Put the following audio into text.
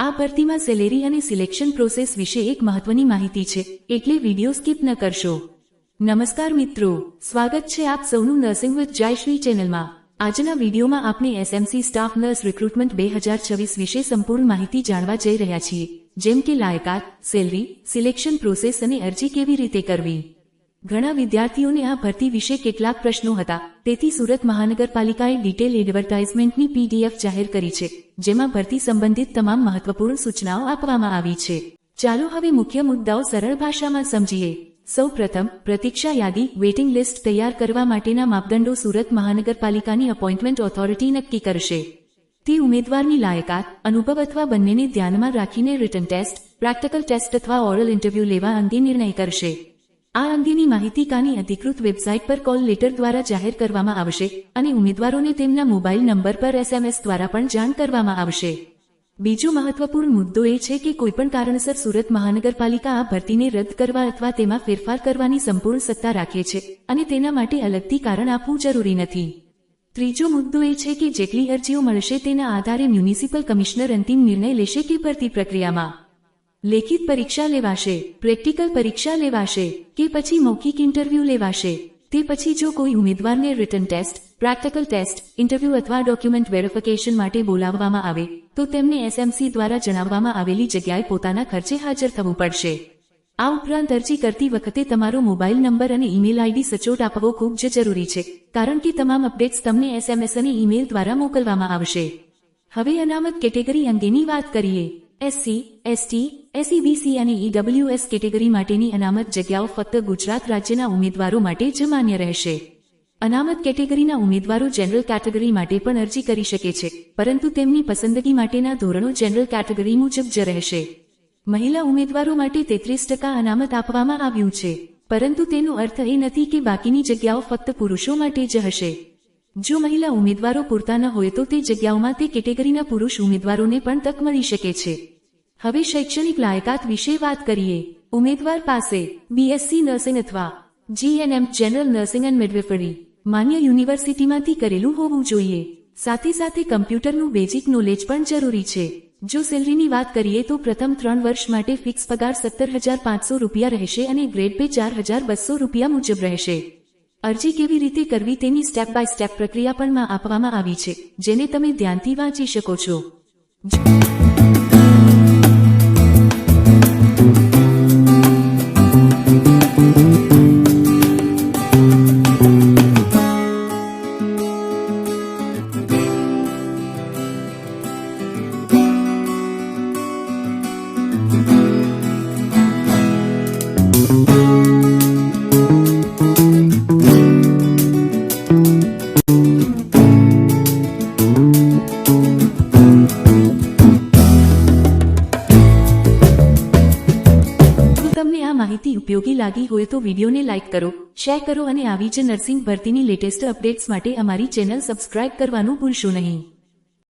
આ ભરતીમાં સેલેરી અને સિલેક્શન પ્રોસેસ વિશે એક મહત્વની માહિતી છે, એટલે વિડિયો સ્કીપ ન કરશો। નમસ્કાર મિત્રો, સ્વાગત છે આપ સૌનું નર્સિંગ વિથ જયશ્રી ચેનલમાં। આજના વિડીયોમાં આપણે એસએમસી સ્ટાફ નર્સ રિક્રુટમેન્ટ 2026 વિશે સંપૂર્ણ માહિતી જાણવા જઈ રહ્યા છીએ, જેમ કે લાયકાત, સેલરી, સિલેક્શન પ્રોસેસ અને અરજી કેવી રીતે કરવી। ઘણા વિદ્યાર્થીઓને આ ભરતી વિશે કેટલાક પ્રશ્નો હતા, તેથી સુરત મહાનગરપાલિકાએ ડિટેલ એડવર્ટાઇઝમેન્ટની પીડીએફ જાહેર કરી છે, જેમાં ભરતી સંબંધિત તમામ મહત્વપૂર્ણ સૂચનાઓ આપવામાં આવી છે। ચાલો હવે મુખ્ય મુદ્દાઓ સરળ ભાષામાં સમજીએ। સૌપ્રથમ, પ્રતીક્ષા યાદી વેઇટિંગ લિસ્ટ તૈયાર કરવા માટેના માપદંડો સુરત મહાનગરપાલિકાની અપોઇન્ટમેન્ટ ઓથોરિટી નક્કી કરશે। તે ઉમેદવારની લાયકાત, અનુભવ અથવા બંનેને ધ્યાનમાં રાખીને રિટન ટેસ્ટ, પ્રેક્ટિકલ ટેસ્ટ અથવા ઓરલ ઇન્ટરવ્યૂ લેવા અંગે નિર્ણય કરશે। આ અંગેની માહિતી કાની અધિકૃત વેબસાઇટ પર કોલ લેટર દ્વારા જાહેર કરવામાં આવશે અને ઉમેદવારોને તેમના મોબાઈલ નંબર પર એસએમએસ દ્વારા પણ જાણ કરવામાં આવશે। બીજો મહત્વપૂર્ણ મુદ્દો એ છે કે કોઈપણ કારણસર સુરત મહાનગરપાલિકા આ ભરતીને રદ કરવા અથવા તેમાં ફેરફાર કરવાની સંપૂર્ણ સત્તા રાખે છે અને તેના માટે અલગથી કારણ આપવું જરૂરી નથી। ત્રીજો મુદ્દો એ છે કે જેટલી અરજીઓ મળશે તેના આધારે મ્યુનિસિપલ કમિશનર અંતિમ નિર્ણય લેશે કે ભરતી પ્રક્રિયામાં લેખિત પરીક્ષા લેવાશે, પ્રેક્ટિકલ પરીક્ષા લેવાશે કે પછી મૌખિક ઇન્ટરવ્યૂ લેવાશે। તે પછી જો કોઈ ઉમેદવારને written test, practical test, interview અથવા ડોક્યુમેન્ટ વેરિફિકેશન માટે બોલાવવામાં આવે તો તેમને એસએમસી દ્વારા જણાવવામાં આવેલી જગ્યાએ પોતાના ખર્ચે હાજર થવું પડશે। આ ઉપરાંત અરજી કરતી વખતે તમારો મોબાઈલ નંબર અને ઈમેલ આઈડી સચોટ આપવો ખૂબ જ જરૂરી છે, કારણ કે તમામ અપડેટ્સ તમને એસએમએસ અને ઈમેલ દ્વારા મોકલવામાં આવશે। હવે અનામત કેટેગરી અંગેની વાત કરીએ। એસસી, એસટી, એસઈબીસી અને ઈડબ્લ્યુએસ કેટેગરી માટેની અનામત જગ્યાઓ ફક્ત ગુજરાત રાજ્યના ઉમેદવારો માટે જ માન્ય રહેશે। અનામત કેટેગરીના ઉમેદવારો જનરલ કેટેગરી માટે પણ અરજી કરી શકે છે, પરંતુ તેમની પસંદગી માટેના ધોરણો જનરલ કેટેગરી મુજબ જ રહેશે। મહિલા ઉમેદવારો માટે 33% અનામત આપવામાં આવ્યું છે, પરંતુ તેનો અર્થ એ નથી કે બાકીની જગ્યાઓ ફક્ત પુરુષો માટે જ હશે। જો મહિલા ઉમેદવારો પૂરતા ન હોય તો તે જગ્યાઓમાં તે કેટેગરીના પુરુષ ઉમેદવારોને પણ તક મળી શકે છે। હવે શૈક્ષણિક લાયકાત વિશે વાત કરીએ। ઉમેદવાર પાસે બીએસસી નર્સિંગ અથવા GNM general nursing and midwifery માન્ય યુનિવર્સિટીમાંથી કરેલું હોવું જોઈએ। સાથે સાથે કમ્પ્યુટરનું બેઝિક નોલેજ પણ જરૂરી છે। જો સેલરીની વાત કરીએ તો પ્રથમ 3 વર્ષ માટે ફિક્સ પગાર 17,500 રૂપિયા રહેશે અને ગ્રેડ પે 4,200 રૂપિયા મુજબ રહેશે। અરજી કેવી રીતે કરવી તેની સ્ટેપ બાય સ્ટેપ પ્રક્રિયા પણ માં આપવામાં આવી છે, જેને તમે ધ્યાનથી વાંચી શકો છો। તમને આ માહિતી ઉપયોગી લાગી હોય તો વિડીયોને લાઇક કરો, શેર કરો અને આવી જ નર્સિંગ ભરતીની લેટેસ્ટ અપડેટ્સ માટે અમારી ચેનલ સબસ્ક્રાઇબ કરવાનું ભૂલશો નહીં।